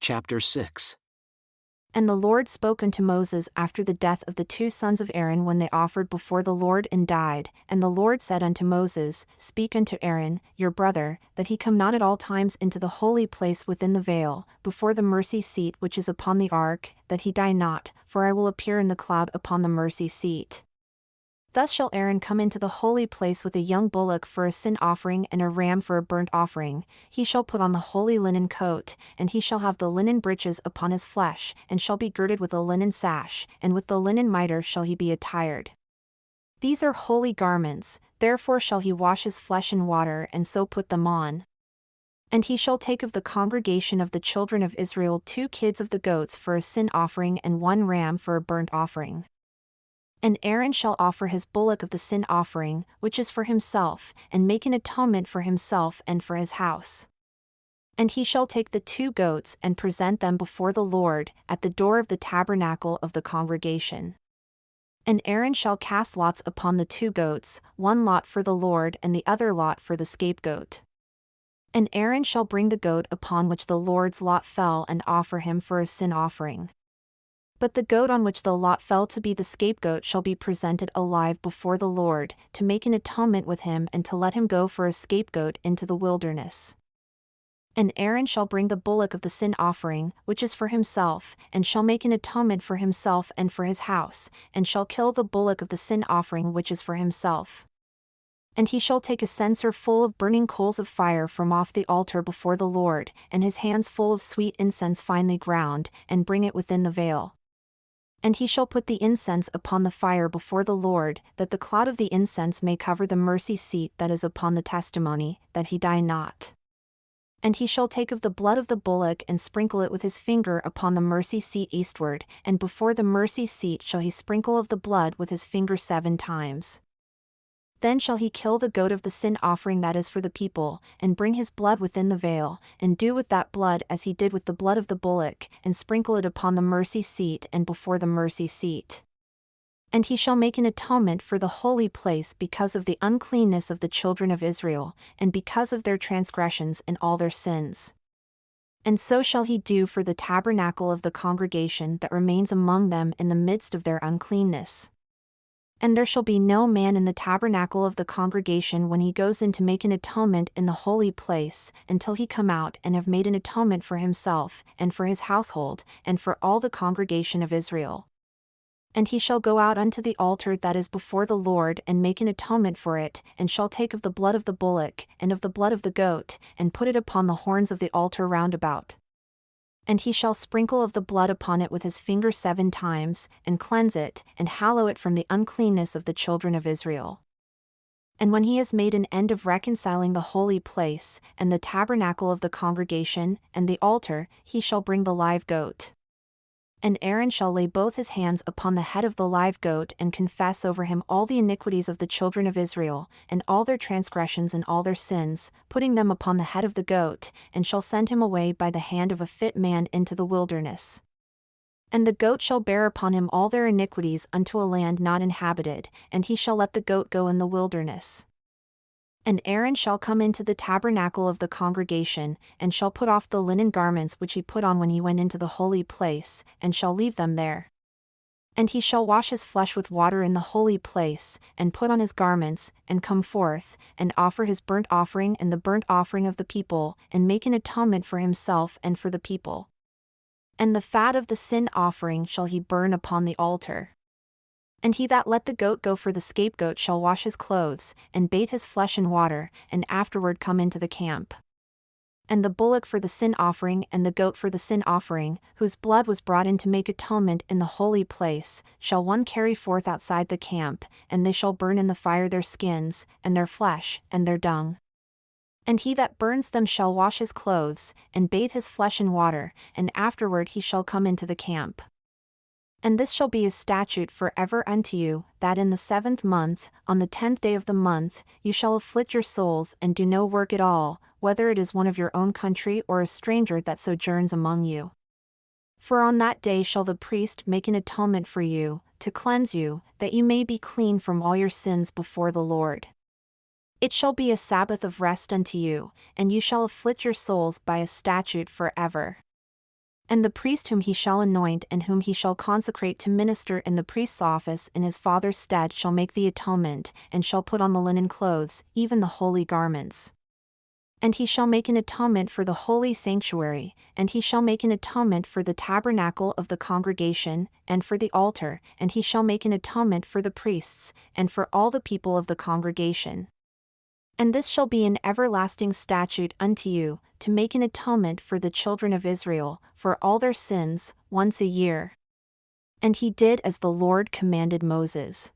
Chapter 6. And the Lord spoke unto Moses after the death of the 2 sons of Aaron when they offered before the Lord and died. And the Lord said unto Moses, Speak unto Aaron, your brother, that he come not at all times into the holy place within the veil, before the mercy seat which is upon the ark, that he die not, for I will appear in the cloud upon the mercy seat. Thus shall Aaron come into the holy place with a young bullock for a sin offering and a ram for a burnt offering. He shall put on the holy linen coat, and he shall have the linen breeches upon his flesh, and shall be girded with a linen sash, and with the linen mitre shall he be attired. These are holy garments, therefore shall he wash his flesh in water and so put them on. And he shall take of the congregation of the children of Israel 2 kids of the goats for a sin offering and 1 ram for a burnt offering. And Aaron shall offer his bullock of the sin offering, which is for himself, and make an atonement for himself and for his house. And he shall take the 2 goats and present them before the Lord, at the door of the tabernacle of the congregation. And Aaron shall cast lots upon the 2 goats, 1 lot for the Lord and the other lot for the scapegoat. And Aaron shall bring the goat upon which the Lord's lot fell and offer him for a sin offering. But the goat on which the lot fell to be the scapegoat shall be presented alive before the Lord, to make an atonement with him and to let him go for a scapegoat into the wilderness. And Aaron shall bring the bullock of the sin offering, which is for himself, and shall make an atonement for himself and for his house, and shall kill the bullock of the sin offering which is for himself. And he shall take a censer full of burning coals of fire from off the altar before the Lord, and his hands full of sweet incense finely ground, and bring it within the veil. And he shall put the incense upon the fire before the Lord, that the cloud of the incense may cover the mercy seat that is upon the testimony, that he die not. And he shall take of the blood of the bullock and sprinkle it with his finger upon the mercy seat eastward, and before the mercy seat shall he sprinkle of the blood with his finger 7 times. Then shall he kill the goat of the sin offering that is for the people, and bring his blood within the veil, and do with that blood as he did with the blood of the bullock, and sprinkle it upon the mercy seat and before the mercy seat. And he shall make an atonement for the holy place because of the uncleanness of the children of Israel, and because of their transgressions and all their sins. And so shall he do for the tabernacle of the congregation that remains among them in the midst of their uncleanness. And there shall be no man in the tabernacle of the congregation when he goes in to make an atonement in the holy place, until he come out and have made an atonement for himself, and for his household, and for all the congregation of Israel. And he shall go out unto the altar that is before the Lord and make an atonement for it, and shall take of the blood of the bullock, and of the blood of the goat, and put it upon the horns of the altar round about. And he shall sprinkle of the blood upon it with his finger 7 times, and cleanse it, and hallow it from the uncleanness of the children of Israel. And when he has made an end of reconciling the holy place, and the tabernacle of the congregation, and the altar, he shall bring the live goat. And Aaron shall lay both his hands upon the head of the live goat and confess over him all the iniquities of the children of Israel, and all their transgressions and all their sins, putting them upon the head of the goat, and shall send him away by the hand of a fit man into the wilderness. And the goat shall bear upon him all their iniquities unto a land not inhabited, and he shall let the goat go in the wilderness. And Aaron shall come into the tabernacle of the congregation, and shall put off the linen garments which he put on when he went into the holy place, and shall leave them there. And he shall wash his flesh with water in the holy place, and put on his garments, and come forth, and offer his burnt offering and the burnt offering of the people, and make an atonement for himself and for the people. And the fat of the sin offering shall he burn upon the altar. And he that let the goat go for the scapegoat shall wash his clothes, and bathe his flesh in water, and afterward come into the camp. And the bullock for the sin offering and the goat for the sin offering, whose blood was brought in to make atonement in the holy place, shall one carry forth outside the camp, and they shall burn in the fire their skins, and their flesh, and their dung. And he that burns them shall wash his clothes, and bathe his flesh in water, and afterward he shall come into the camp. And this shall be a statute forever unto you, that in the 7th month, on the 10th day of the month, you shall afflict your souls and do no work at all, whether it is one of your own country or a stranger that sojourns among you. For on that day shall the priest make an atonement for you, to cleanse you, that you may be clean from all your sins before the Lord. It shall be a Sabbath of rest unto you, and you shall afflict your souls by a statute forever. And the priest whom he shall anoint and whom he shall consecrate to minister in the priest's office in his father's stead shall make the atonement, and shall put on the linen clothes, even the holy garments. And he shall make an atonement for the holy sanctuary, and he shall make an atonement for the tabernacle of the congregation, and for the altar, and he shall make an atonement for the priests, and for all the people of the congregation. And this shall be an everlasting statute unto you, to make an atonement for the children of Israel, for all their sins, once a year. And he did as the Lord commanded Moses.